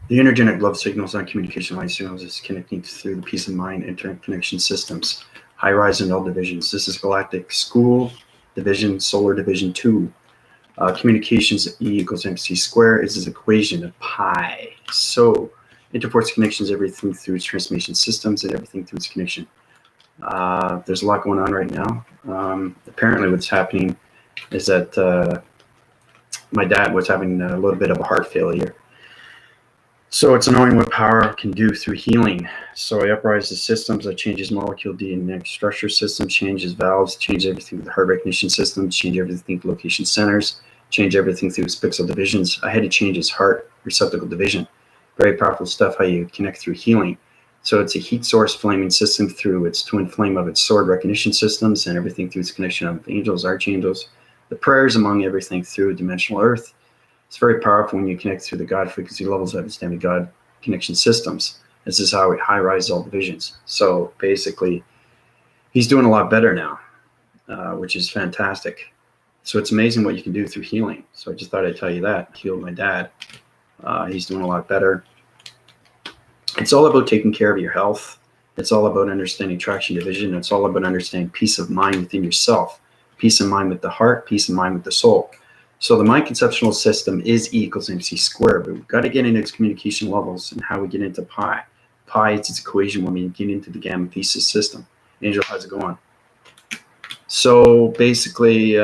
The energetic love signals on communication line signals is connecting through the peace of mind interconnection systems, high rise and L divisions. This is Galactic School Division, Solar Division 2. Communications E equals MC square is this equation of pi. So interforce connections, everything through its transmission systems and everything through its connection. There's a lot going on right now. Apparently what's happening is that my dad was having a little bit of a heart failure. So it's knowing what power can do through healing. So I uprise the systems, I change his molecule DNA structure system, change his valves, change everything with the heart recognition system, change everything with location centers, change everything through his pixel divisions. I had to change his heart receptacle division. Very powerful stuff, how you connect through healing. So it's a heat source flaming system through its twin flame of its sword recognition systems and everything through its connection of angels, archangels, the prayers among everything through dimensional earth. It's very powerful when you connect through the God frequency levels of its demigod connection systems. This is how it high rise all divisions. So basically, he's doing a lot better now, which is fantastic. So it's amazing what you can do through healing. So I just thought I'd tell you that. Healed my dad. He's doing a lot better. It's all about taking care of your health. It's all about understanding traction division. It's all about understanding peace of mind within yourself. Peace of mind with the heart, peace of mind with the soul. So the mind conceptual system is E equals MC squared, but we've got to get into its communication levels and how we get into pi. Pi is its equation when we get into the gamma thesis system. Angel, how's it going? So basically,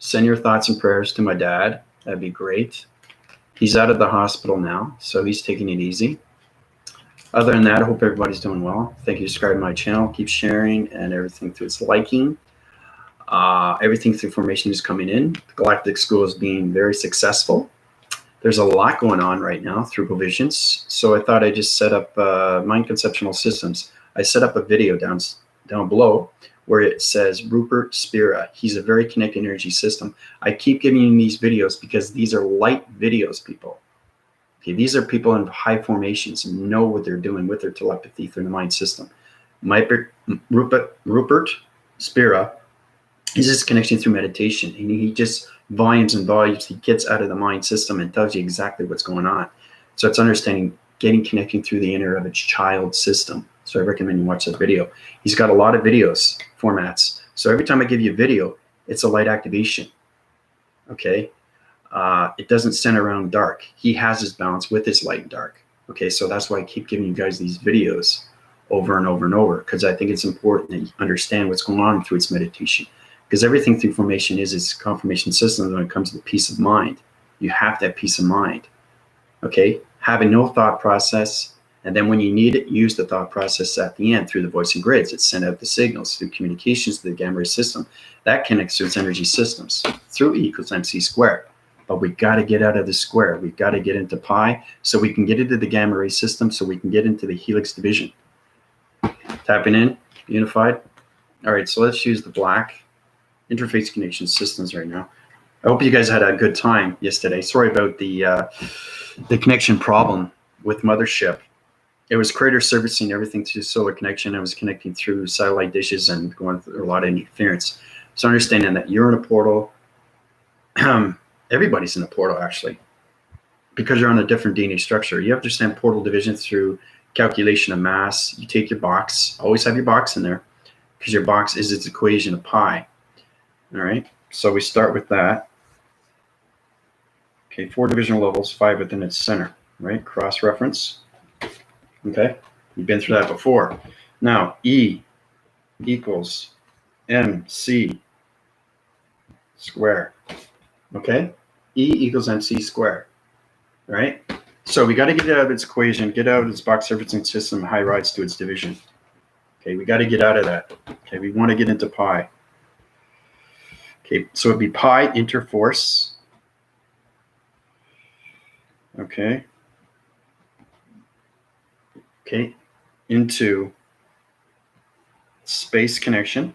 send your thoughts and prayers to my dad. That'd be great. He's out of the hospital now, so he's taking it easy. Other than that, I hope everybody's doing well. Thank you for subscribing to my channel. Keep sharing and everything through its liking. Everything through formation is coming in. The Galactic School is being very successful. There's a lot going on right now through provisions. So I thought I'd just set up mind conceptual systems. I set up a video down below where it says Rupert Spira. He's a very connected energy system. I keep giving you these videos because these are light videos, people. Okay, these are people in high formations and know what they're doing with their telepathy through the mind system. Rupert Spira, he's just connecting through meditation, and he just volumes and volumes. He gets out of the mind system and tells you exactly what's going on. So it's understanding, connecting through the inner of its child system. So I recommend you watch that video. He's got a lot of videos formats. So every time I give you a video, it's a light activation. Okay. It doesn't center around dark. He has his balance with his light and dark. Okay. So that's why I keep giving you guys these videos over and over and over, because I think it's important that you understand what's going on through its meditation. Because everything through formation is its confirmation system when it comes to the peace of mind. You have to have peace of mind. Okay? Having no thought process, and then when you need it, use the thought process at the end through the voicing grids. It sends out the signals through communications to the gamma ray system. That connects to its energy systems through E equals MC squared. But we got to get out of the square. We've got to get into pi so we can get into the gamma ray system, so we can get into the helix division. Tapping in, unified. All right, so let's use the black interface connection systems right now. I hope you guys had a good time yesterday. Sorry about the connection problem with Mothership. It was crater servicing everything through solar connection. I was connecting through satellite dishes and going through a lot of interference. So understanding that you're in a portal. Everybody's in a portal, actually, because you're on a different DNA structure. You have to understand portal division through calculation of mass. You take your box, always have your box in there, because your box is its equation of pi. All right, so we start with that. Okay, 4 divisional levels, 5 within its center, right? Cross reference. Okay, you've been through that before. Now, E equals MC squared. Okay, E equals MC squared. All right, so we got to get out of its equation, get out of its box referencing system, high rise to its division. Okay, we got to get out of that. Okay, we want to get into pi. Okay, so it'd be pi interforce. Okay. Okay, into space connection.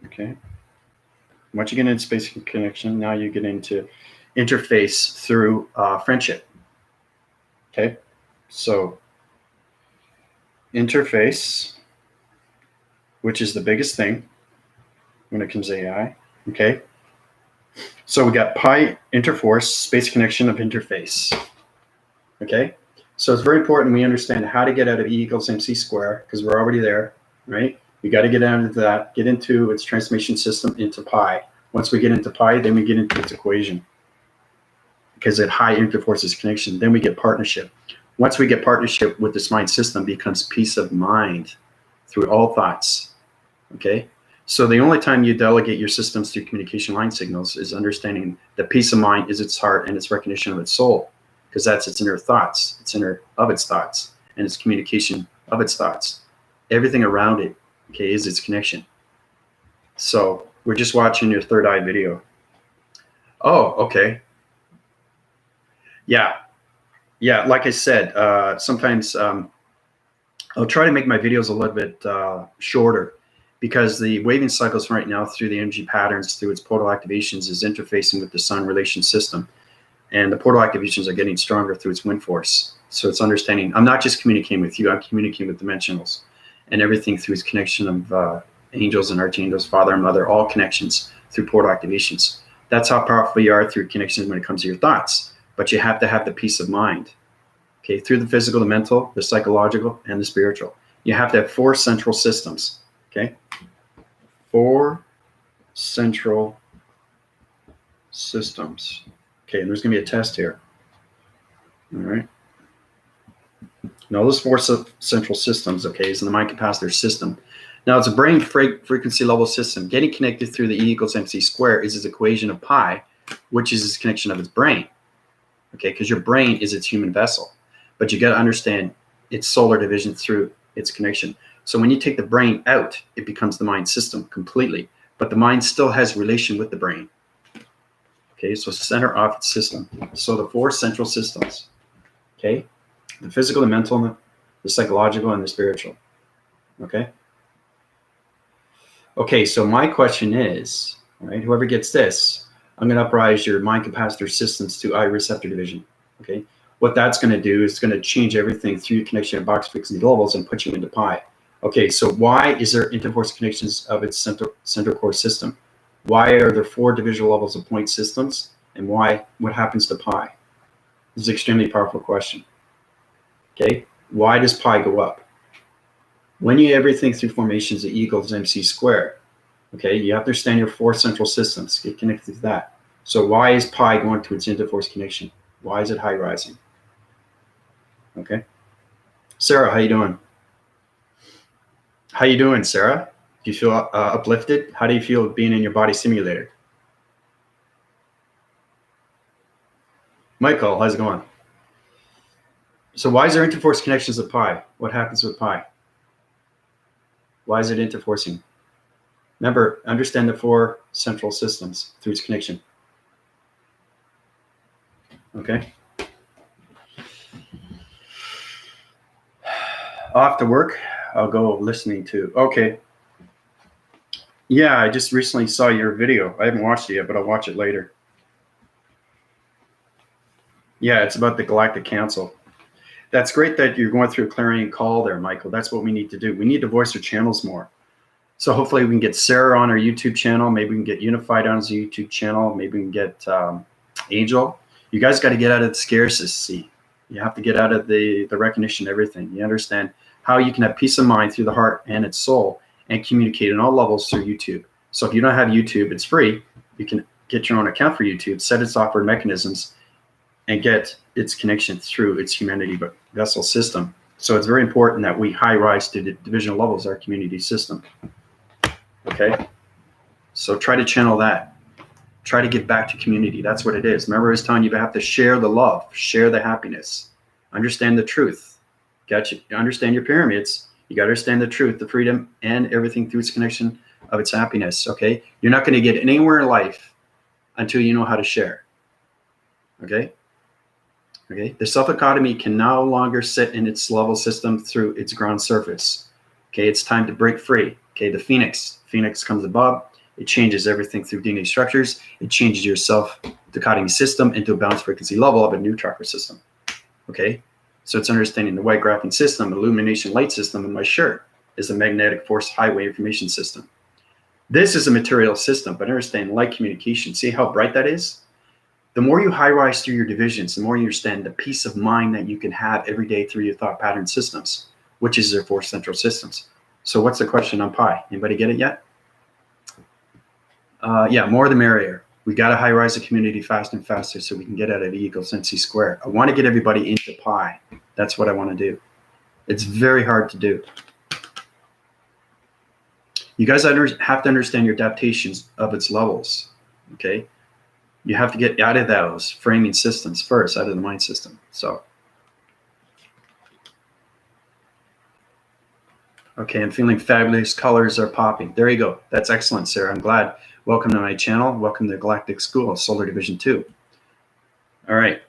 Okay. Once you get into space connection, now you get into interface through friendship. Okay, so interface, which is the biggest thing when it comes to AI. Okay, So we got pi interforce, space connection of interface. Okay, so it's very important we understand how to get out of E equals mc squared, because we're already there, right? We got to get out of that, get into its transformation system into pi. Once we get into pi, then we get into its equation, because it high interforces connection. Then we get partnership. Once we get partnership with this mind system, becomes peace of mind through all thoughts. Okay, so the only time you delegate your systems through communication line signals is understanding that peace of mind is its heart and its recognition of its soul, because that's its inner thoughts, its inner of its thoughts, and its communication of its thoughts. Everything around it, okay, is its connection. So we're just watching your third eye video. Oh, okay. Yeah. Like I said, sometimes I'll try to make my videos a little bit shorter, because the waving cycles right now through the energy patterns, through its portal activations, is interfacing with the sun relation system. And the portal activations are getting stronger through its wind force. So it's understanding, I'm not just communicating with you, I'm communicating with dimensionals and everything through its connection of angels and archangels, father and mother, all connections through portal activations. That's how powerful you are through connections when it comes to your thoughts. But you have to have the peace of mind, okay, through the physical, the mental, the psychological, and the spiritual. You have to have 4 central systems, okay? 4 central systems. Okay, and there's going to be a test here. All right. Now, those 4 central systems, okay, is in the mind capacitor system. Now, it's a brain frequency level system. Getting connected through the E equals mc squared is its equation of pi, which is its connection of its brain, okay, because your brain is its human vessel. But you got to understand its solar division through its connection. So when you take the brain out, it becomes the mind system completely. But the mind still has relation with the brain. Okay, so center off its system. So the 4 central systems, okay, the physical, the mental, the psychological, and the spiritual. Okay. Okay, so my question is, all right, whoever gets this, I'm going to uprise your mind capacitor systems to I receptor division. Okay, what that's going to do is going to change everything through connection of box frequency levels and put you into pi. Okay, so why is there interforce connections of its center core system? Why are there 4 divisional levels of point systems? And why? What happens to pi? This is an extremely powerful question. Okay, why does pi go up? When you everything through formations of E equals mc squared, okay, you have to understand your 4 central systems, get connected to that. So why is pi going to its interforce connection? Why is it high rising? Okay, Sarah, how you doing? How you doing, Sarah? Do you feel uplifted? How do you feel being in your body simulator? Michael, how's it going? So why is there interforce connections of pi? What happens with pi? Why is it interforcing? Remember, understand the 4 central systems through its connection. Okay. Off to work. I'll go listening to. Okay. Yeah, I just recently saw your video. I haven't watched it yet, but I'll watch it later. Yeah, it's about the Galactic Council. That's great that you're going through a clarion call there, Michael. That's what we need to do. We need to voice our channels more. So hopefully we can get Sarah on our YouTube channel. Maybe we can get Unified on his YouTube channel. Maybe we can get Angel. You guys got to get out of the scarcity. You have to get out of the recognition of everything. You understand how you can have peace of mind through the heart and its soul and communicate on all levels through YouTube. So if you don't have YouTube, it's free. You can get your own account for YouTube, set its software mechanisms, and get its connection through its humanity vessel system. So it's very important that we high rise to the divisional levels of our community system. Okay, so try to channel that. Try to give back to community. That's what it is. Remember, I was telling you have to share the love, share the happiness, understand the truth. Got you? Understand your pyramids. You got to understand the truth, the freedom, and everything through its connection of its happiness. Okay, you're not going to get anywhere in life until you know how to share. Okay. Okay, the self-economy can no longer sit in its level system through its ground surface. Okay, it's time to break free. Okay, the Phoenix comes above. It changes everything through DNA structures. It changes your self-dichotomy system into a balanced frequency level of a new chakra system. Okay, so it's understanding the white graphene system, illumination light system in my shirt is the magnetic force highway information system. This is a material system, but understand light communication. See how bright that is? The more you high rise through your divisions, the more you understand the peace of mind that you can have every day through your thought pattern systems, which is your 4 central systems. So what's the question on pi? Anybody get it yet? Yeah, more the merrier. We got to high rise the community faster and faster so we can get out of E equals MC squared. I want to get everybody into pi. That's what I want to do. It's very hard to do. You guys have to understand your adaptations of its levels, okay? You have to get out of those framing systems first, out of the mind system. So, okay, I'm feeling fabulous. Colors are popping. There you go. That's excellent, Sarah. I'm glad. Welcome to my channel. Welcome to Galactic School, Solar Division 2. All right.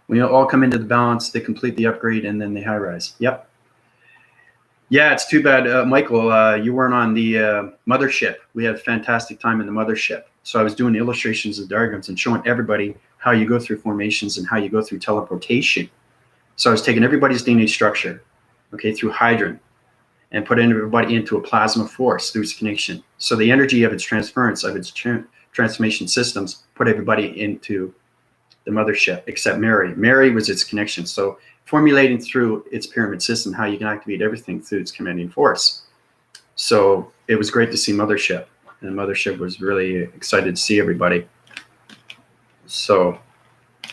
When you all come into the balance, they complete the upgrade, and then they high rise. Yep. Yeah, it's too bad, Michael, you weren't on the mothership. We had a fantastic time in the mothership. So I was doing illustrations of diagrams and showing everybody how you go through formations and how you go through teleportation. So I was taking everybody's DNA structure, okay, through hydrogen, and putting everybody into a plasma force through its connection. So the energy of its transference, of its transformation systems, put everybody into the mothership, except Mary. Mary was its connection. So formulating through its pyramid system, how you can activate everything through its commanding force. So it was great to see Mothership, and Mothership was really excited to see everybody. So,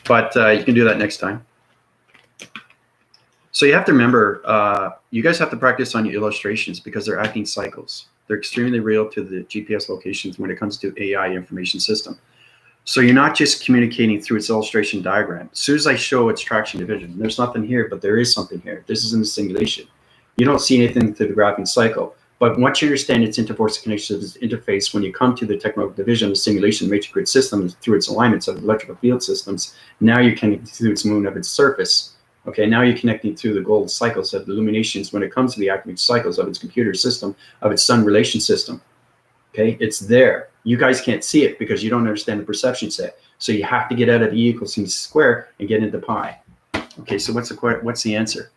but you can do that next time. So you have to remember, you guys have to practice on your illustrations because they're acting cycles. They're extremely real to the GPS locations when it comes to AI information system. So you're not just communicating through its illustration diagram. As soon as I show its traction division, there's nothing here, but there is something here. This is in the simulation. You don't see anything through the graphing cycle. But once you understand its interforce connection to this interface, when you come to the technical division, the simulation matrix grid system through its alignments of electrical field systems, now you're connecting through its moon of its surface. Okay, now you're connecting through the golden cycles of the illuminations when it comes to the active cycles of its computer system, of its sun relation system. Okay, it's there. You guys can't see it because you don't understand the perception set. So you have to get out of E equals MC squared and get into pi. Okay, so what's the answer?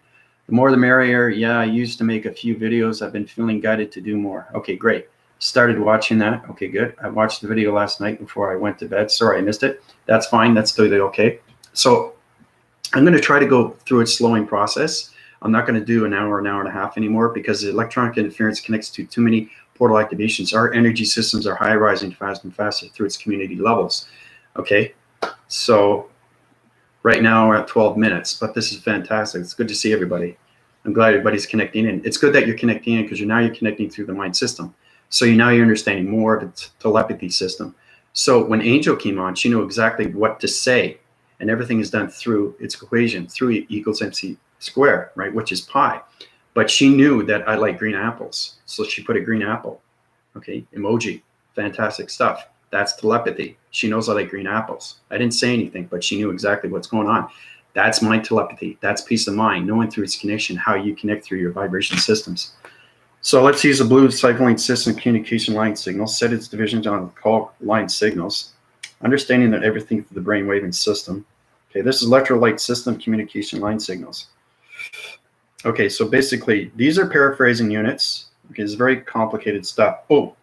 The more the merrier. Yeah, I used to make a few videos. I've been feeling guided to do more. Okay, great. Started watching that. Okay, good. I watched the video last night before I went to bed. Sorry, I missed it. That's fine. That's totally okay. So I'm going to try to go through its slowing process. I'm not going to do an hour and a half anymore because the electronic interference connects to too many portal activations. Our energy systems are high rising faster and faster through its community levels. Okay, so right now we're at 12 minutes, but this is fantastic. It's good to see everybody. I'm glad everybody's connecting in. It's good that you're connecting in because you're connecting through the mind system. So you're understanding more of its telepathy system. So when Angel came on, she knew exactly what to say, and everything is done through its equation, through E equals MC squared, right, which is pi. But she knew that I like green apples, so she put a green apple. Okay, emoji, fantastic stuff. That's telepathy. She knows I like green apples. I didn't say anything, but she knew exactly what's going on. That's my telepathy. That's peace of mind, knowing through its connection how you connect through your vibration systems. So let's use a blue cycling system communication line signal, set its divisions on call line signals, understanding that everything through the brainwave and system. Okay, this is electrolyte system communication line signals. Okay, so basically, these are paraphrasing units. Okay, it's very complicated stuff. Oh,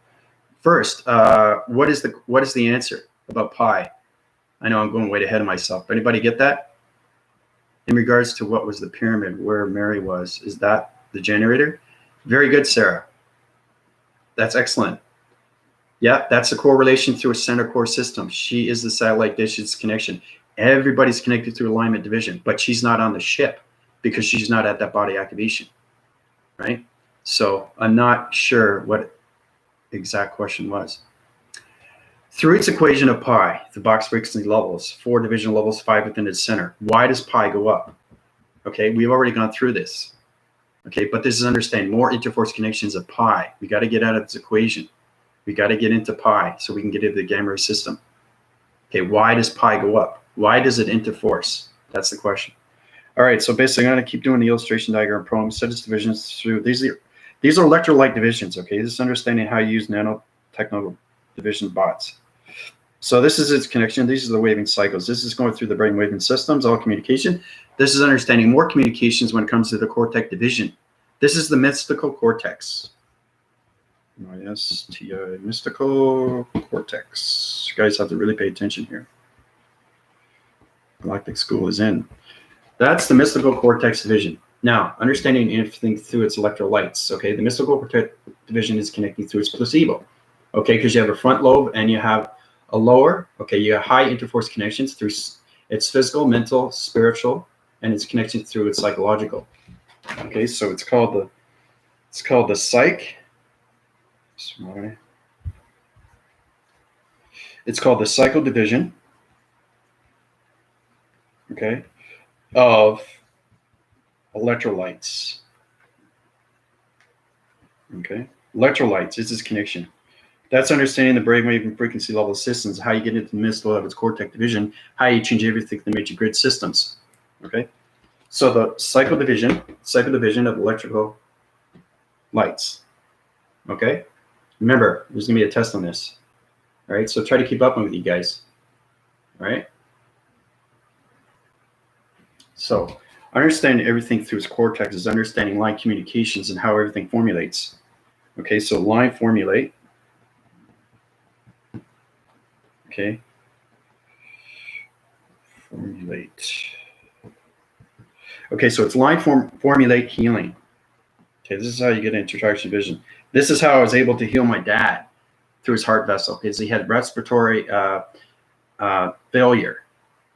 first, what is the answer about pi? I know I'm going way ahead of myself. Anybody get that? In regards to what was the pyramid where Mary was, is that the generator? Very good, Sarah. That's excellent. Yeah, that's the correlation through a center core system. She is the satellite dish's connection. Everybody's connected through alignment division, but she's not on the ship because she's not at that body activation, right? So I'm not sure what exact question was. Through its equation of pi, the box breaks into levels, 4 division levels, 5 within its center. Why does pi go up? Okay, we've already gone through this. Okay, but this is understanding more interforce connections of pi. We got to get out of this equation. We got to get into pi so we can get into the gamma ray system. Okay, why does pi go up? Why does it interforce? That's the question. All right, so basically I'm going to keep doing the illustration diagram problem, set its divisions through, these are electrolyte divisions, okay? This is understanding how you use nanotechnical division bots. So this is its connection. These are the waving cycles. This is going through the brain waving systems, all communication. This is understanding more communications when it comes to the cortex division. This is the mystical cortex. MISTI, mystical cortex. You guys have to really pay attention here. Galactic School is in. That's the mystical cortex division. Now, understanding everything through its electrolytes. Okay, the mystical cortex division is connecting through its placebo. Okay, because you have a front lobe and you have a lower. Okay, you have high interforce connections through its physical, mental, spiritual, and its connection through its psychological. Okay, so it's called the psych. Sorry. It's called the cycle division. Okay, of electrolytes. Okay, electrolytes is this connection. That's understanding the brainwave and frequency level systems, how you get into the mystical of its cortex division, how you change everything to major grid systems. Okay, so the cycle division of electrical lights. Okay, remember, there's gonna be a test on this. All right, so try to keep up with you guys. All right. So understanding everything through its cortex is understanding line communications and how everything formulates. Okay, so line formulate. Okay. Formulate. Okay, so it's line formulate healing. Okay, this is how you get into traction vision. This is how I was able to heal my dad through his heart vessel, because he had respiratory failure,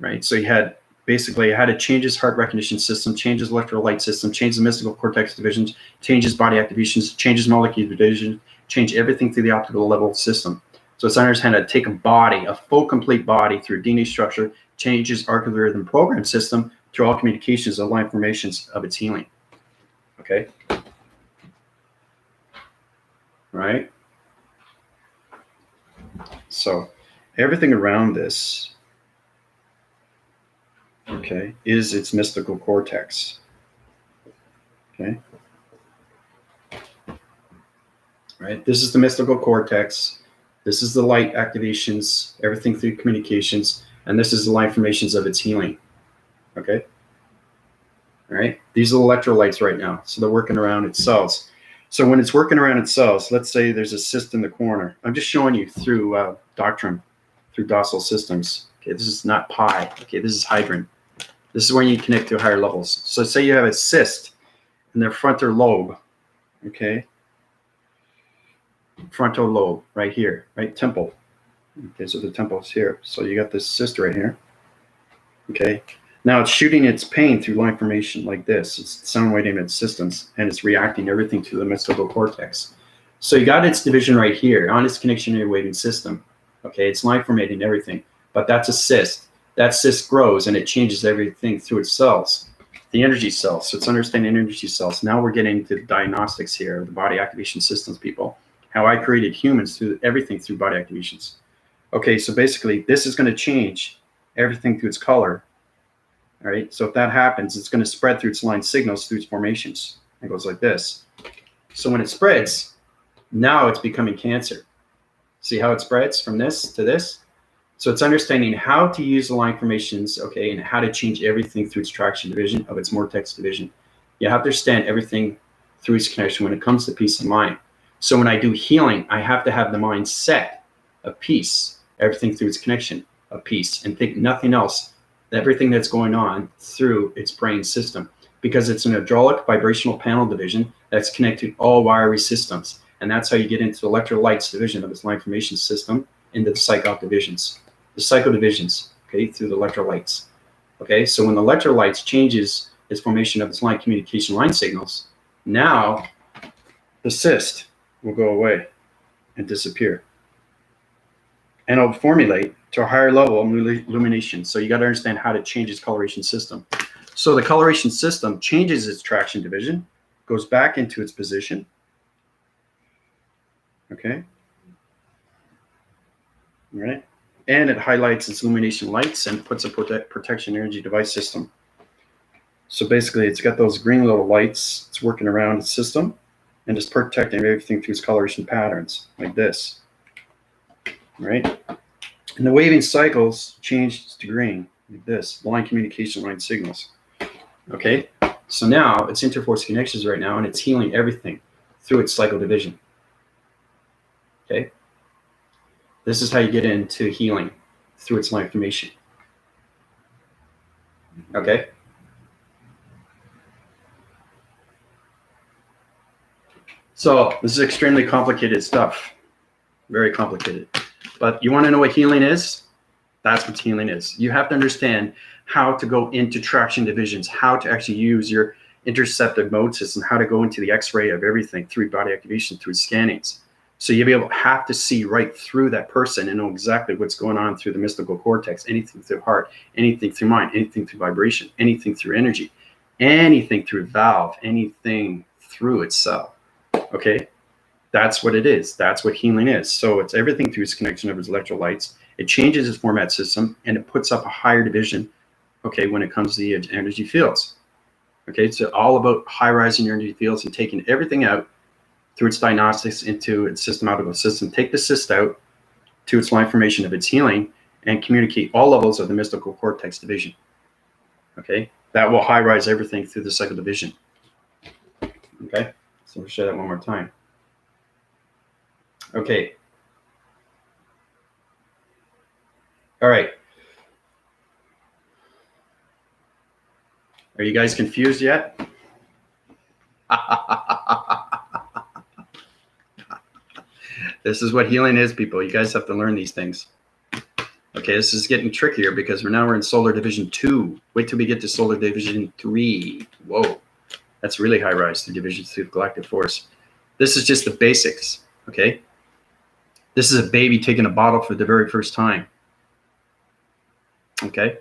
right? So he had basically had to change his heart recognition system, change his electrolyte system, change the mystical cortex divisions, change his body activations, change his molecular division, change everything through the optical level system. So it's understanding how to take a body, a full complete body through DNA structure, change his algorithm program system through all communications and line formations of its healing. Okay. Right. So everything around this, okay, is its mystical cortex. Okay. Right. This is the mystical cortex. This is the light activations, everything through communications, and this is the line formations of its healing. Okay. All right. These are the electrolytes right now. So they're working around its cells. So when it's working around its cells, let's say there's a cyst in the corner. I'm just showing you through doctrine, through docile systems. Okay, this is not pi. Okay, this is hydrogen. This is when you connect to higher levels. So say you have a cyst in their frontal lobe. Okay, frontal lobe right here, right temple. Okay, so the temple is here. So you got this cyst right here. Okay. Now it's shooting its pain through line formation like this. It's sound wave its systems, and it's reacting everything to the mystical cortex. So you got its division right here on its connection waving system. Okay, it's line formating everything, but that's a cyst. That cyst grows and it changes everything through its cells, the energy cells. So it's understanding energy cells. Now we're getting into the diagnostics here, the body activation systems, people. How I created humans through everything through body activations. Okay, so basically this is going to change everything through its color. All right, so if that happens, it's going to spread through its line signals through its formations. It goes like this. So when it spreads, now it's becoming cancer. See how it spreads from this to this? So it's understanding how to use the line formations, okay, and how to change everything through its traction division of its vortex division. You have to understand everything through its connection when it comes to peace of mind. So when I do healing, I have to have the mind set of peace, everything through its connection of peace, and think nothing else. Everything that's going on through its brain system, because it's an hydraulic vibrational panel division that's connected to all wiry systems. And that's how you get into the electrolytes division of its line formation system into the psychic divisions, the psycho divisions, okay, through the electrolytes. Okay, so when the electrolytes changes its formation of its line communication line signals, now the cyst will go away and disappear. And it'll formulate to a higher level of illumination. So you got to understand how to change its coloration system. So the coloration system changes its traction division, goes back into its position. Okay. All right. And it highlights its illumination lights and puts a protection energy device system. So basically it's got those green little lights. It's working around its system and just protecting everything through its coloration patterns like this. Right. And the waving cycles change to green like this, line communication line signals. Okay, so now it's interforce connections right now, and it's healing everything through its cycle division. Okay. This is how you get into healing, through its light information. Okay. So this is extremely complicated stuff. Very complicated. But you want to know what healing is? That's what healing is. You have to understand how to go into traction divisions, how to actually use your interceptive mode system, how to go into the X-ray of everything through body activation, through scannings. So you'll have to see right through that person and know exactly what's going on through the mystical cortex, anything through heart, anything through mind, anything through vibration, anything through energy, anything through valve, anything through itself. Okay? That's what it is. That's what healing is. So it's everything through its connection of its electrolytes. It changes its format system, and it puts up a higher division, okay, when it comes to the energy fields. Okay, it's all about high-rising your energy fields and taking everything out through its diagnostics into its systematical system. Take the cyst out to its line formation of its healing and communicate all levels of the mystical cortex division. Okay, that will high-rise everything through the cycle division. Okay, so we'll show that one more time. Okay. All right. Are you guys confused yet? This is what healing is, people. You guys have to learn these things. Okay, this is getting trickier because we're in Solar Division 2. Wait till we get to Solar Division 3. Whoa, that's really high rise through Division 2 of Galactic Force. This is just the basics, okay? This is a baby taking a bottle for the very first time, okay?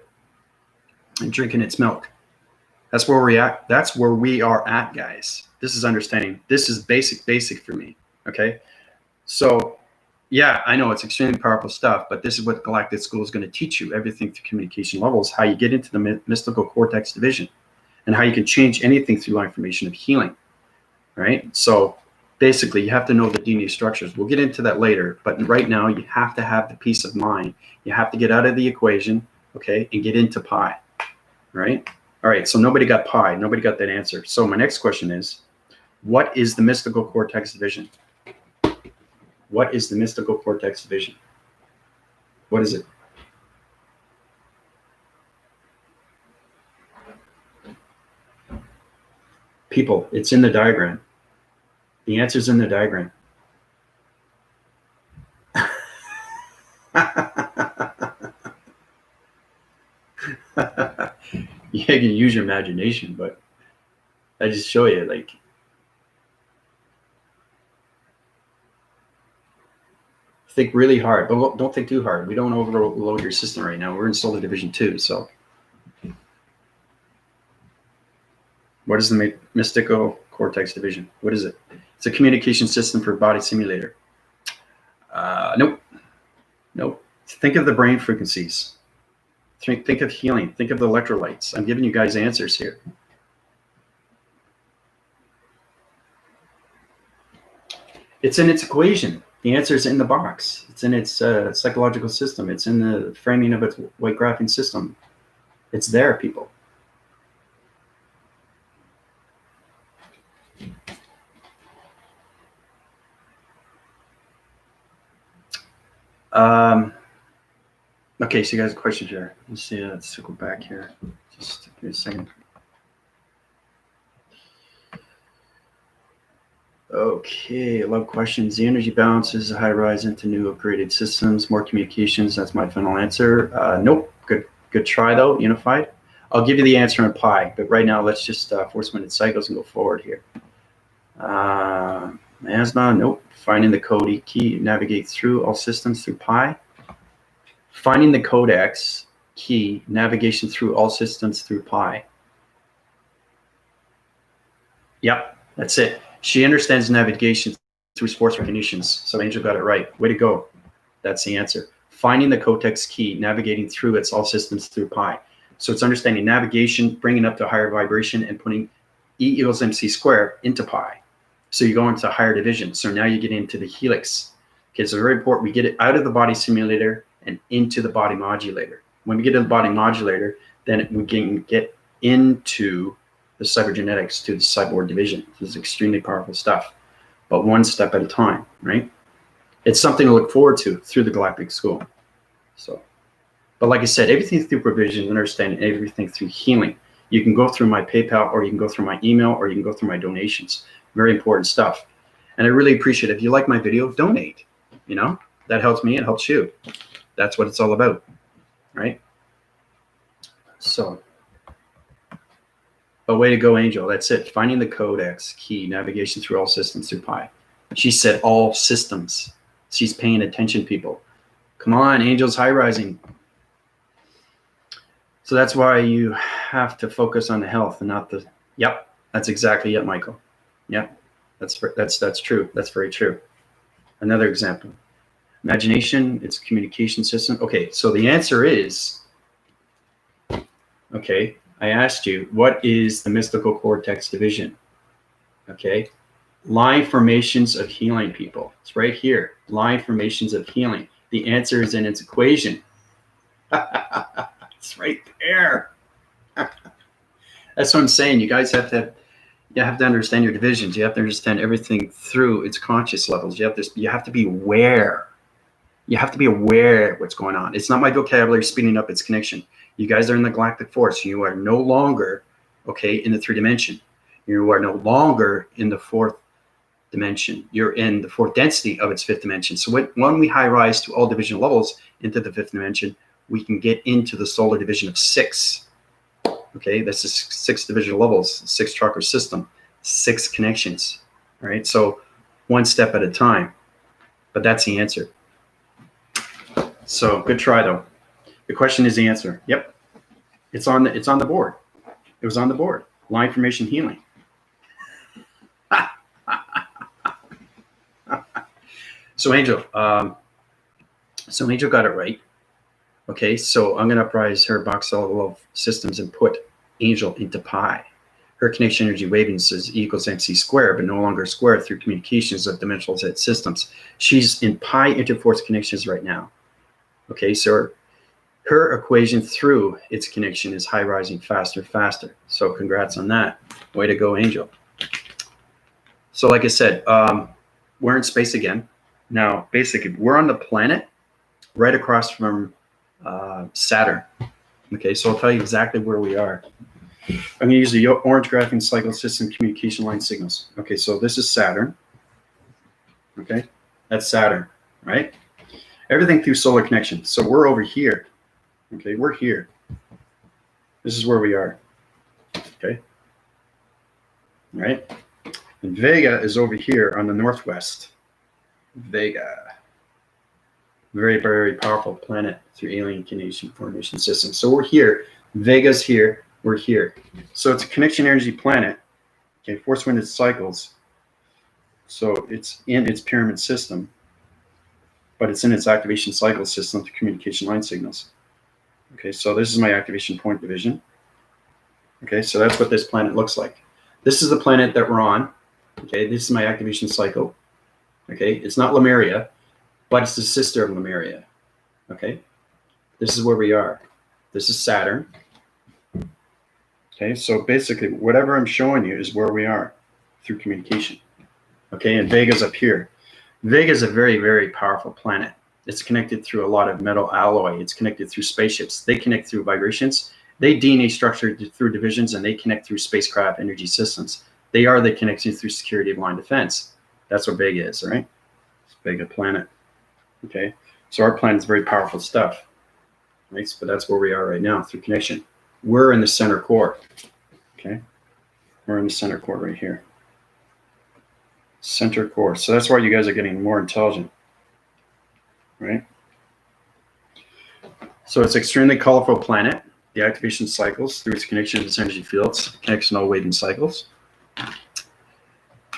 And drinking its milk. That's where we're at. That's where we are at, guys. This is understanding. This is basic for me, okay? So, yeah, I know it's extremely powerful stuff, but this is what Galactic School is going to teach you, everything through communication levels, how you get into the mystical cortex division, and how you can change anything through line formation of healing, right? So basically, you have to know the DNA structures. We'll get into that later, but right now, you have to have the peace of mind. You have to get out of the equation, okay, and get into pi, right? All right, so nobody got pi. Nobody got that answer. So my next question is, what is the mystical cortex division? What is the mystical cortex division? What is it? People, it's in the diagram. The answer's in the diagram. You can use your imagination, but I just show you, like, think really hard, but don't think too hard. We don't overload your system right now. We're in Solar Division 2, so. What is the mystical cortex division? What is it? It's a communication system for body simulator. Nope. Nope. Think of the brain frequencies. Think of healing. Think of the electrolytes. I'm giving you guys answers here. It's in its equation. The answer is in the box. It's in its psychological system. It's in the framing of its white graphing system. It's there, people. Okay, so you guys have questions here. Let's see, let's circle back here. Just give me a second. Okay, I love questions. The energy balance is a high rise into new upgraded systems, more communications. That's my final answer. Nope. Good try though. Unified. I'll give you the answer in pi, but right now let's just force-minute cycles and go forward here. Asma, nope. Finding the code key, navigate through all systems through pi. Finding the codex key, navigation through all systems through pi. Yep, that's it. She understands navigation through sports recognitions. So Angel got it right. Way to go. That's the answer. Finding the codex key, navigating through its all systems through pi. So it's understanding navigation, bringing up to higher vibration, and putting E equals MC squared into pi. So you go into higher division. So now you get into the helix. Okay, so very important. We get it out of the body simulator and into the body modulator. When we get to the body modulator, then we can get into the cybergenetics to the cyborg division. This is extremely powerful stuff, but one step at a time, right? It's something to look forward to through the Galactic School. So, but like I said, everything through provision, understanding, everything through healing. You can go through my PayPal, or you can go through my email, or you can go through my donations. Very important stuff. And I really appreciate it. If you like my video, donate. You know, that helps me, it helps you. That's what it's all about, right? So, a way to go, Angel. That's it. Finding the codex key, navigation through all systems through Pi. She said all systems. She's paying attention, people. Come on, Angel's high rising. So that's why you have to focus on the health and not the. Yep, that's exactly it, Michael. Yep, that's true. That's very true. Another example. Imagination, it's a communication system. Okay, so the answer is. Okay, I asked you, what is the mystical cortex division? Okay, line formations of healing, people. It's right here. Line formations of healing. The answer is in its equation. It's right there. That's what I'm saying. You guys have to understand your divisions. You have to understand everything through its conscious levels. You have to be aware. You have to be aware of what's going on. It's not my vocabulary speeding up its connection. You guys are in the galactic force. You are no longer, okay, in the 3 dimension. You are no longer in the 4th dimension. You're in the 4th density of its 5th dimension. So when we high rise to all division levels into the 5th dimension, we can get into the solar division of 6. Okay, that's the 6 division levels, 6 chakra system, 6 connections. All right, so one step at a time. But that's the answer. So good try though. The question is the answer. Yep, it's on the board. It was on the board. Line formation healing. So Angel got it right. Okay, so I'm gonna uprise her box all of systems and put Angel into Pi. Her connection energy wavelength is E equals MC squared, but no longer squared through communications of dimensional Z systems. She's in Pi interforce connections right now. Okay, so her equation through its connection is high rising faster, faster. So congrats on that. Way to go, Angel. So like I said, we're in space again. Now, basically, we're on the planet right across from Saturn. Okay, so I'll tell you exactly where we are. I'm going to use the orange graphing cycle system communication line signals. Okay, so this is Saturn. Okay, that's Saturn, right? Everything through solar connection. So we're over here. Okay, we're here. This is where we are. Okay, all right. And Vega is over here on the northwest. Vega. Very, very powerful planet through alien connection formation system. So we're here. Vega's here. We're here. So it's a connection energy planet. Okay, force winded cycles. So it's in its pyramid system, but it's in its activation cycle system to communication line signals. Okay, so this is my activation point division. Okay, so that's what this planet looks like. This is the planet that we're on. Okay, this is my activation cycle. Okay, it's not Lemuria, but it's the sister of Lemuria. Okay, this is where we are. This is Saturn. Okay, so basically whatever I'm showing you is where we are through communication. Okay, and Vega's up here. Vega is a very, very powerful planet. It's connected through a lot of metal alloy. It's connected through spaceships. They connect through vibrations. They DNA structure through divisions, and they connect through spacecraft energy systems. They are the connection through security of line defense. That's what Vega is, right? It's a Vega planet. Okay, so our planet is very powerful stuff. Right, but that's where we are right now through connection. We're in the center core. Okay, we're in the center core right here. Center core. So that's why you guys are getting more intelligent, right? So it's an extremely colorful planet. The activation cycles through its connection to its energy fields, connects in all waving cycles.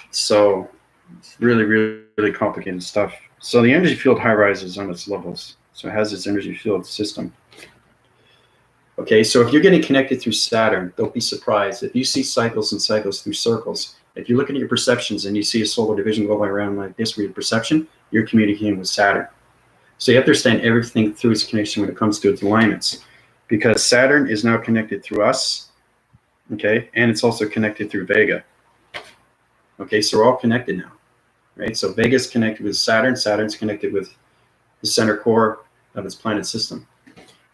So it's really, really, really complicated stuff. So the energy field high rises on its levels. So it has its energy field system. Okay, so if you're getting connected through Saturn, don't be surprised. If you see cycles and cycles through circles, if you look at your perceptions and you see a solar division going around like this with your perception, you're communicating with Saturn. So you have to understand everything through its connection when it comes to its alignments, because Saturn is now connected through us, okay, and it's also connected through Vega. Okay, so we're all connected now. right? So Vega is connected with Saturn. Saturn's connected with the center core of its planet system.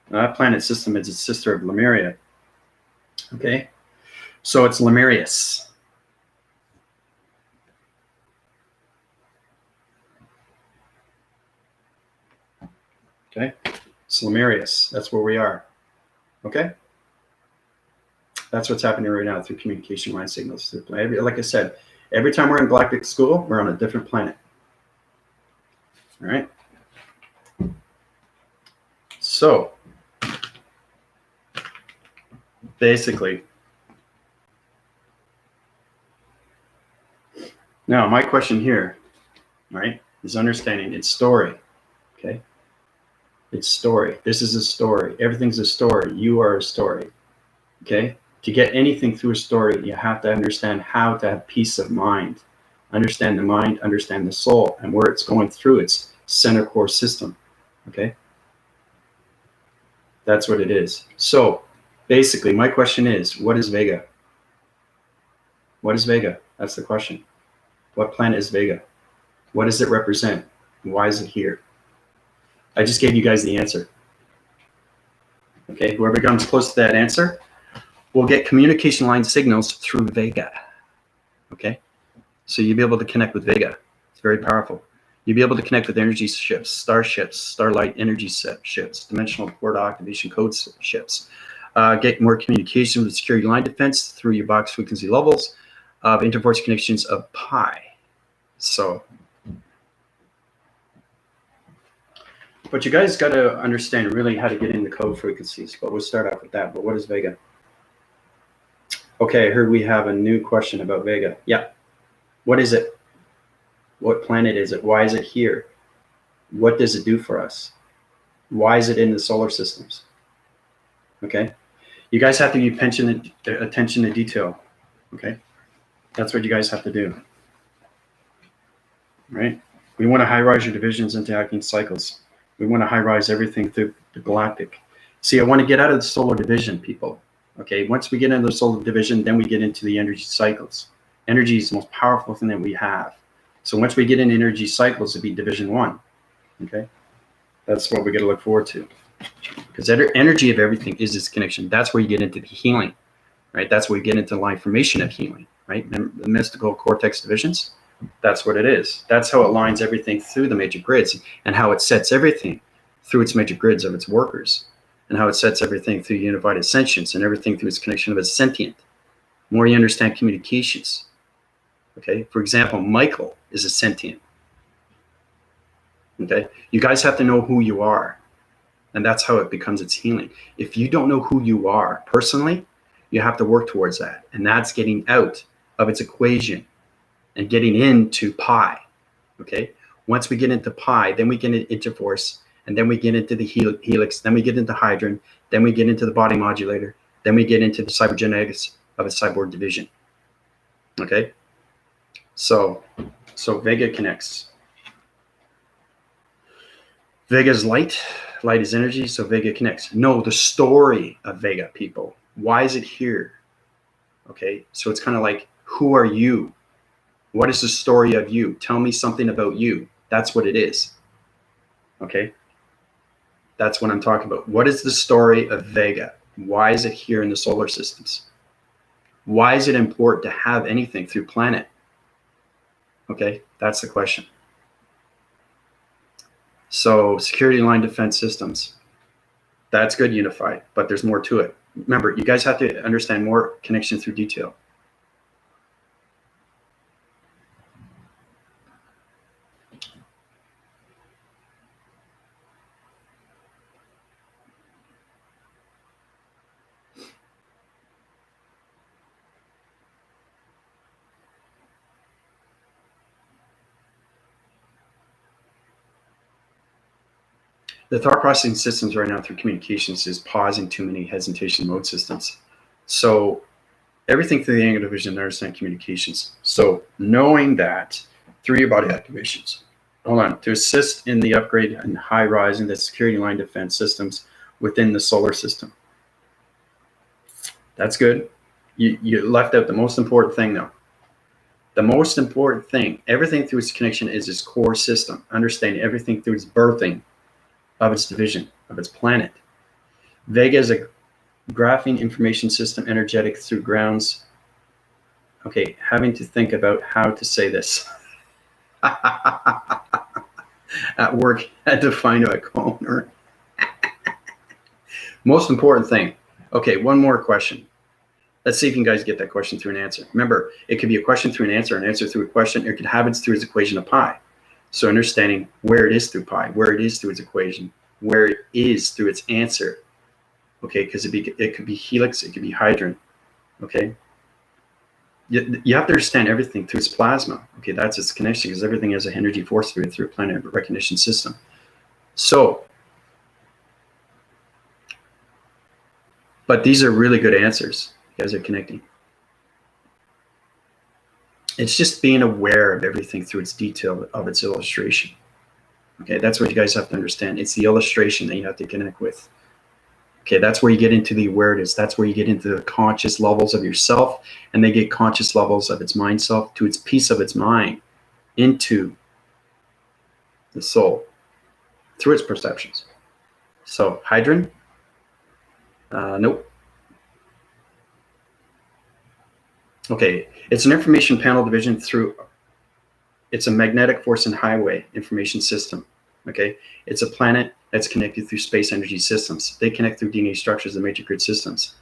Now, that planet system is its sister of Lemuria. Okay, so it's Lemurius. Okay, it's Lemurius. That's where we are. Okay, that's what's happening right now through communication line signals. Like I said, every time we're in Galactic School, we're on a different planet. All right. So basically, now my question here, right, is understanding its story. Okay, its story. This is a story. Everything's a story. You are a story. Okay. To get anything through a story, you have to understand how to have peace of mind. Understand the mind, understand the soul, and where it's going through its center core system. Okay? That's what it is. So, basically, my question is, what is Vega? What is Vega? That's the question. What planet is Vega? What does it represent? Why is it here? I just gave you guys the answer. Okay? Whoever comes close to that answer will get communication line signals through Vega. Okay? So you'll be able to connect with Vega. It's very powerful. You'll be able to connect with energy ships, starships, starlight energy ships, dimensional port activation code ships. Get more communication with security line defense through your box frequency levels of interforce connections of pi. So, but you guys got to understand really how to get into code frequencies. But we'll start off with that. But what is Vega? Okay, I heard we have a new question about Vega. Yeah. What is it? What planet is it? Why is it here? What does it do for us? Why is it in the solar systems? Okay. You guys have to be paying attention to detail. Okay. That's what you guys have to do. Right? We want to high-rise your divisions into acting cycles. We want to high-rise everything through the galactic. See, I want to get out of the solar division, people. Okay. Once we get into the solar division, then we get into the energy cycles. Energy is the most powerful thing that we have. So once we get into energy cycles, it'll be division 1. Okay, that's what we got to look forward to. Because energy of everything is its connection. That's where you get into the healing, right? That's where you get into the line formation of healing, right? And the mystical cortex divisions. That's what it is. That's how it lines everything through the major grids, and how it sets everything through its major grids of its workers, and how it sets everything through unified ascensions and everything through its connection of its sentient. The more you understand communications. Okay, for example, Michael is a sentient. Okay, you guys have to know who you are, and that's how it becomes its healing. If you don't know who you are personally, you have to work towards that, and that's getting out of its equation and getting into pi. Okay, once we get into pi, then we get into interforce, and then we get into the helix, then we get into hydron, then we get into the body modulator, then we get into the cybergenetics of a cyborg division. Okay. So Vega connects. Vega is light. Light is energy. So Vega connects. Know the story of Vega, people. Why is it here? Okay. So it's kind of like, who are you? What is the story of you? Tell me something about you. That's what it is. Okay. That's what I'm talking about. What is the story of Vega? Why is it here in the solar systems? Why is it important to have anything through planet? Okay, that's the question. So security line defense systems, that's good, unified, but there's more to it. Remember, you guys have to understand more connection through detail. The thought processing systems right now through communications is pausing too many hesitation mode systems. So everything through the angle division, understand communications. So knowing that through your body activations, hold on, to assist in the upgrade and high rise in the security line defense systems within the solar system. That's good. You left out the most important thing though. The most important thing, everything through its connection is its core system. Understanding everything through its birthing of its division, of its planet. Vega is a graphing information system, energetic through grounds. Okay, having to think about how to say this. At work, had to find a corner. Most important thing. Okay, one more question. Let's see if you guys get that question through an answer. Remember, it could be a question through an answer through a question. It could have it through its equation of pi. So understanding where it is through pi, where it is through its equation, where it is through its answer. Okay, because it could be helix, it could be hydrogen. Okay, you have to understand everything through its plasma. Okay, that's its connection, because everything has an energy force through it, through a planet recognition system. So, but these are really good answers. You guys are connecting. It's just being aware of everything through its detail of its illustration. Okay, that's what you guys have to understand. It's the illustration that you have to connect with. Okay, that's where you get into the awareness. That's where you get into the conscious levels of yourself, and they get conscious levels of its mind self to its piece of its mind into the soul through its perceptions. So, hydrogen? Nope. Okay, it's an information panel division through, it's a magnetic force and highway information system. Okay, it's a planet that's connected through space energy systems. They connect through DNA structures and major grid systems.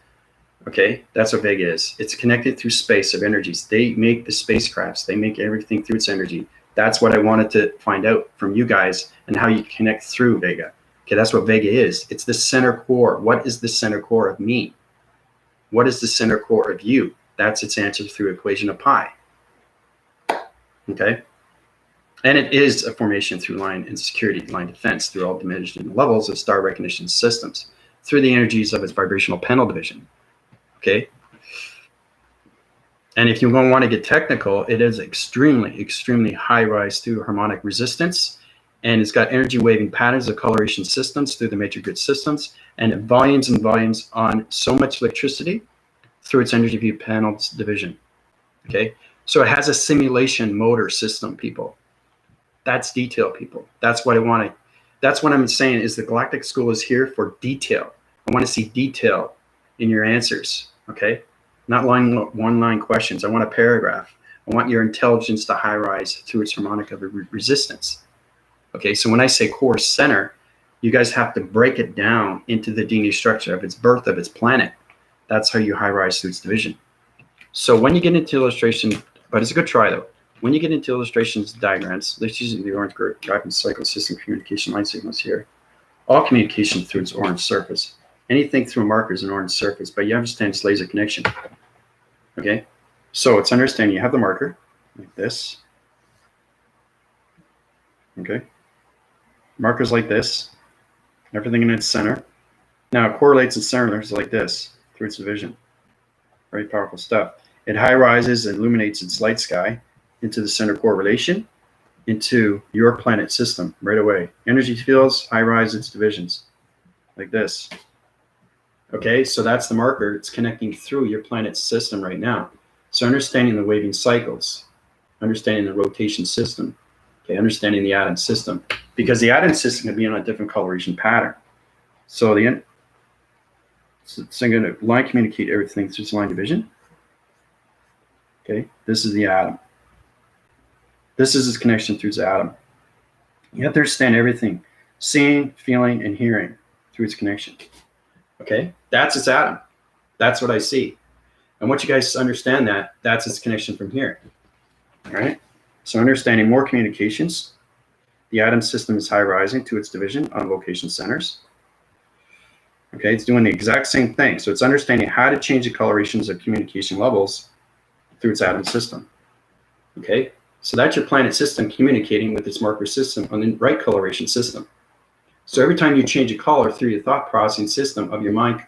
Okay, that's what Vega is. It's connected through space of energies. They make the spacecrafts. They make everything through its energy. That's what I wanted to find out from you guys, and how you connect through Vega. Okay, that's what Vega is. It's the center core. What is the center core of me? What is the center core of you? That's its answer through equation of pi. Okay. And it is a formation through line and security, line defense, through all dimensional levels of star recognition systems, through the energies of its vibrational panel division. Okay. And if you want to get technical, it is extremely, extremely high rise through harmonic resistance. And it's got energy waving patterns of coloration systems through the major grid systems, and volumes and volumes on so much electricity through its energy view panels division. Okay. So it has a simulation motor system, people. That's detail, people. That's what I want to, that's what I'm saying is the Galactic School is here for detail. I want to see detail in your answers, okay? Not one-line questions. I want a paragraph. I want your intelligence to high rise through its harmonic of resistance. Okay, so when I say core center, you guys have to break it down into the DNA structure of its birth, of its planet. That's how you high rise through its division. So when you get into illustration, but it's a good try though. When you get into illustrations, diagrams, let's use the orange graphing cycle system communication line signals here. All communication through its orange surface. Anything through a marker is an orange surface, but you understand its laser connection. Okay, so it's understanding you have the marker like this. Okay, markers like this, everything in its center. Now it correlates its centers like this through its division. Very powerful stuff. It high rises and illuminates its light sky into the center correlation, into your planet system right away. Energy fields, high rise its divisions, like this. Okay, so that's the marker. It's connecting through your planet system right now. So understanding the waving cycles, understanding the rotation system, okay, understanding the atom system, because the atom system can be on a different coloration pattern. So I'm going to line communicate everything through this line division. Okay, this is the atom. This is its connection through its atom. You have to understand everything, seeing, feeling, and hearing through its connection. Okay, that's its atom. That's what I see. And once you guys understand that, that's its connection from here. All right, so understanding more communications. The atom system is high rising to its division on location centers. Okay, it's doing the exact same thing. So it's understanding how to change the colorations of communication levels through its atom system. Okay, so that's your planet system communicating with its marker system on the right coloration system. So every time you change a color through your thought processing system of your mind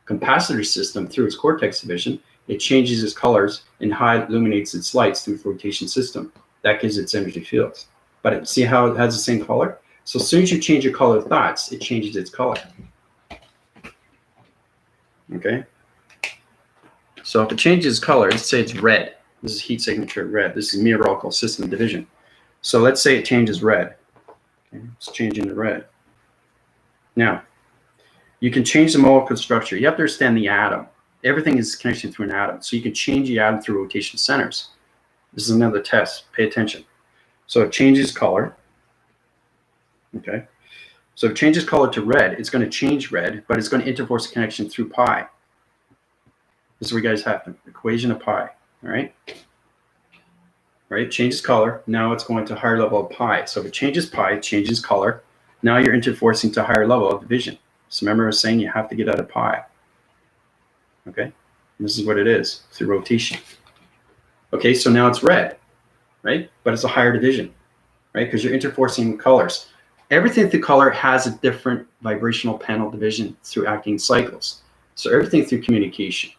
capacitor system through its cortex division, it changes its colors and high illuminates its lights through its rotation system. That gives its energy fields. But see how it has the same color? So as soon as you change your color of thoughts, it changes its color. Okay. So if it changes color, let's say it's red. This is heat signature red. This is meteorological system division. So let's say it changes red. Okay, it's changing to red. Now, you can change the molecular structure. You have to understand the atom. Everything is connection through an atom. So you can change the atom through rotation centers. This is another test. Pay attention. So it changes color. Okay. So if it changes color to red, it's going to change red, but it's going to interforce a connection through pi. This is where you guys have the equation of pi. All right. Right. Changes color. Now it's going to a higher level of pi. So if it changes pi, it changes color. Now you're interforcing to a higher level of division. So remember I was saying you have to get out of pi. Okay. And this is what it is through rotation. Okay. So now it's red, right? But it's a higher division, right? Because you're interforcing colors. Everything through color has a different vibrational panel division through acting cycles. So everything through communication,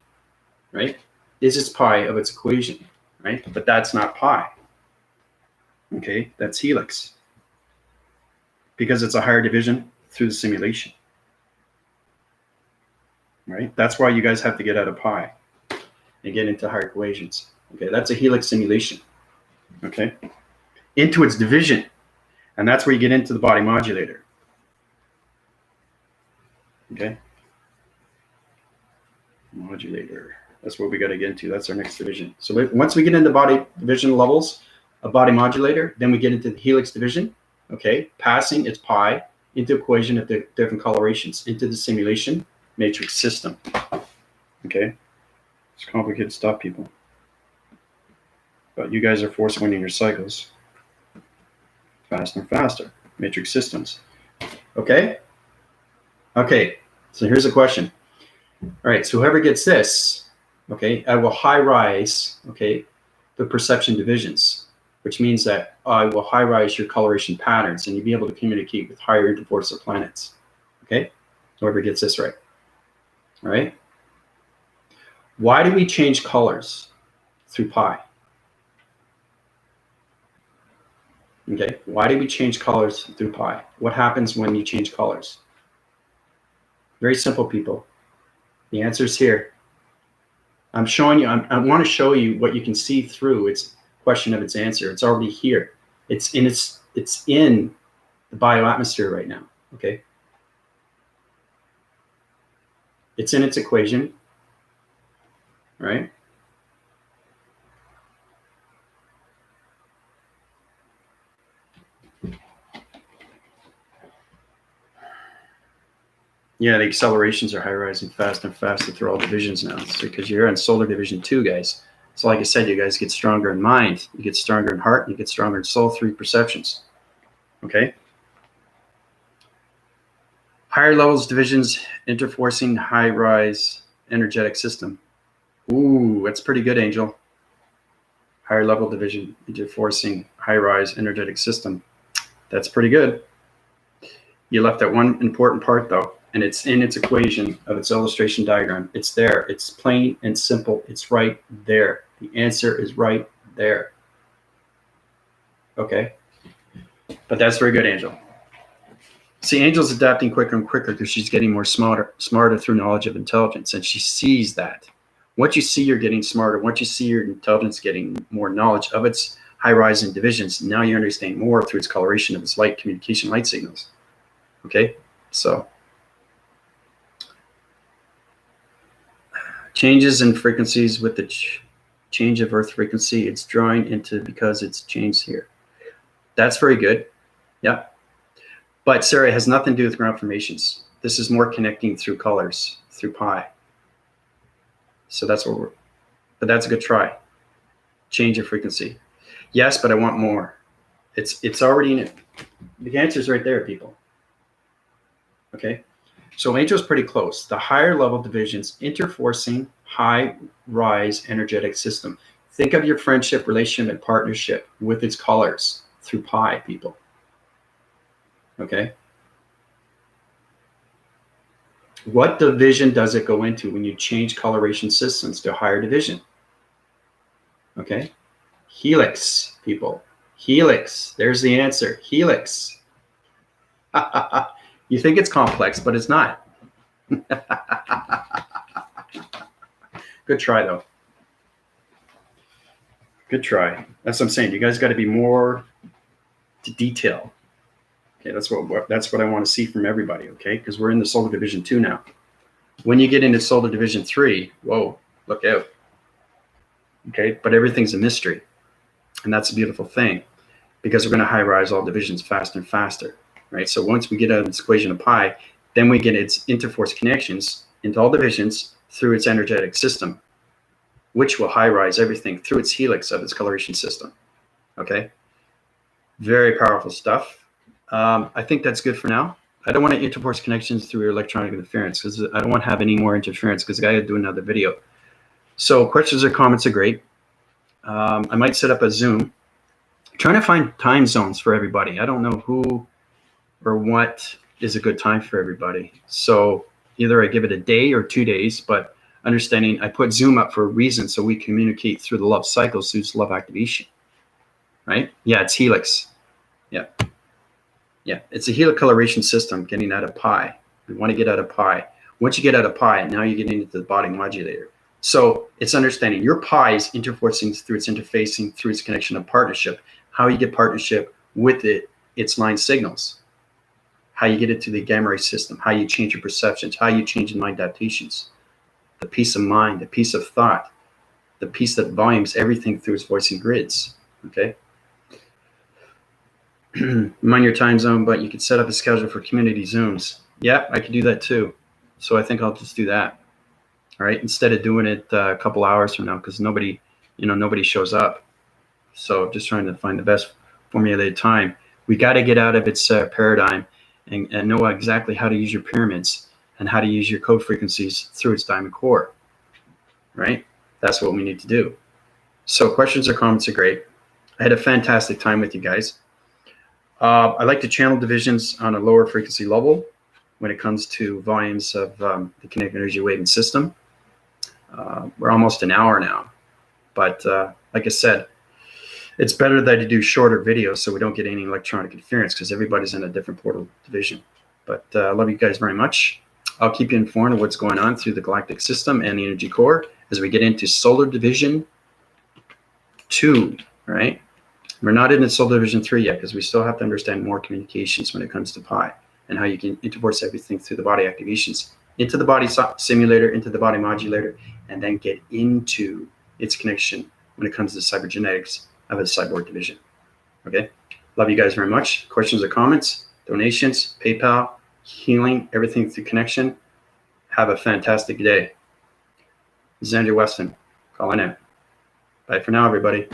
right, is its pi of its equation, right? But that's not pi. Okay, that's helix. Because it's a higher division through the simulation. Right? That's why you guys have to get out of pi and get into higher equations. Okay, that's a helix simulation. Okay, into its division. And that's where you get into the body modulator. Okay. Modulator. That's what we got to get into. That's our next division. So once we get into body division levels of body modulator, then we get into the helix division. Okay. Passing its pi into equation of the different colorations into the simulation matrix system. Okay. It's complicated stuff, people. But you guys are force winning your cycles. Faster and faster. Matrix systems. Okay? Okay. So here's a question. All right. So whoever gets this, okay, I will high rise, okay, the perception divisions, which means that I will high rise your coloration patterns and you'll be able to communicate with higher interforce of planets. Okay? Whoever gets this right. All right? Why do we change colors through pi? Okay, why do we change colors through pi? What happens when you change colors? Very simple, people. The answer is here. I'm showing you, I want to show you what you can see through its question of its answer. It's already here. It's in the bioatmosphere right now, okay? It's in its equation, right? Yeah, the accelerations are high rising faster and faster through all divisions now. It's because you're in solar division 2, guys. So like I said, you guys get stronger in mind, you get stronger in heart, and you get stronger in soul through perceptions. Okay? Higher levels divisions, interforcing high rise energetic system. Ooh, that's pretty good, Angel. Higher level division, interforcing high rise energetic system. That's pretty good. You left out one important part though, and it's in its equation of its illustration diagram. It's there. It's plain and simple. It's right there. The answer is right there. Okay? But that's very good, Angel. See, Angel's adapting quicker and quicker because she's getting more smarter through knowledge of intelligence, and she sees that. Once you see you're getting smarter, once you see your intelligence getting more knowledge of its high-rise and divisions, now you understand more through its coloration of its light communication light signals. Okay? So changes in frequencies with the change of Earth frequency, it's drawing into because it's changed here. That's very good. Yeah. But Sarah, it has nothing to do with ground formations. This is more connecting through colors, through pi. So that's what but that's a good try. Change of frequency. Yes, but I want more. It's already in it. The answer's right there, people. Okay. So Angel's pretty close. The higher level divisions, interforcing high rise energetic system. Think of your friendship, relationship, and partnership with its colors through pi, people. Okay. What division does it go into when you change coloration systems to a higher division? Okay. Helix, people. Helix. There's the answer. Helix. You think it's complex, but it's not. Good try, though. Good try. That's what I'm saying. You guys got to be more to detail. Okay, that's what I want to see from everybody. Okay, because we're in the Solar Division 2 now. When you get into Solar Division 3, whoa, look out. Okay, but everything's a mystery, and that's a beautiful thing, because we're going to high-rise all divisions faster and faster, right? So once we get out of this equation of pi, then we get its interforce connections into all divisions through its energetic system, which will high-rise everything through its helix of its coloration system. Okay, very powerful stuff. I think that's good for now. I don't want to interforce connections through electronic interference, because I don't want to have any more interference, because I got to do another video. So questions or comments are great. I might set up a Zoom. I'm trying to find time zones for everybody. I don't know who or what is a good time for everybody. So either I give it a day or 2 days, but understanding I put Zoom up for a reason, so we communicate through the love cycles, through love activation, right? Yeah, it's helix. Yeah. Yeah, it's a helix coloration system getting out of pi. We want to get out of pi. Once you get out of pi, now you're getting into the body modulator. So it's understanding your pi is interforcing through its interfacing, through its connection of partnership, how you get partnership with its line signals, how you get it to the gamma ray system, how you change your perceptions, how you change your mind adaptations, the peace of mind, the peace of thought, the peace that volumes everything through its voicing grids, okay? Mind your time zone, but you could set up a schedule for community Zooms. Yeah, I could do that too. So I think I'll just do that. All right, instead of doing it a couple hours from now, because nobody shows up. So just trying to find the best formulated time. We got to get out of its paradigm and know exactly how to use your pyramids and how to use your code frequencies through its diamond core. Right? That's what we need to do. So questions or comments are great. I had a fantastic time with you guys. I like to channel divisions on a lower frequency level when it comes to volumes of the kinetic energy waving system. We're almost an hour now, but like I said, it's better that you do shorter videos so we don't get any electronic interference, because everybody's in a different portal division. But I love you guys very much. I'll keep you informed of what's going on through the galactic system and the energy core as we get into Solar Division 2, right? We're not in the Solar Division 3 yet, because we still have to understand more communications when it comes to pi and how you can interforce everything through the body activations into the body simulator, into the body modulator, and then get into its connection when it comes to cybergenetics of a cyborg division. Okay? Love you guys very much. Questions or comments, donations, PayPal, healing, everything through connection. Have a fantastic day. This is Andrew Weston calling in. Bye for now, everybody.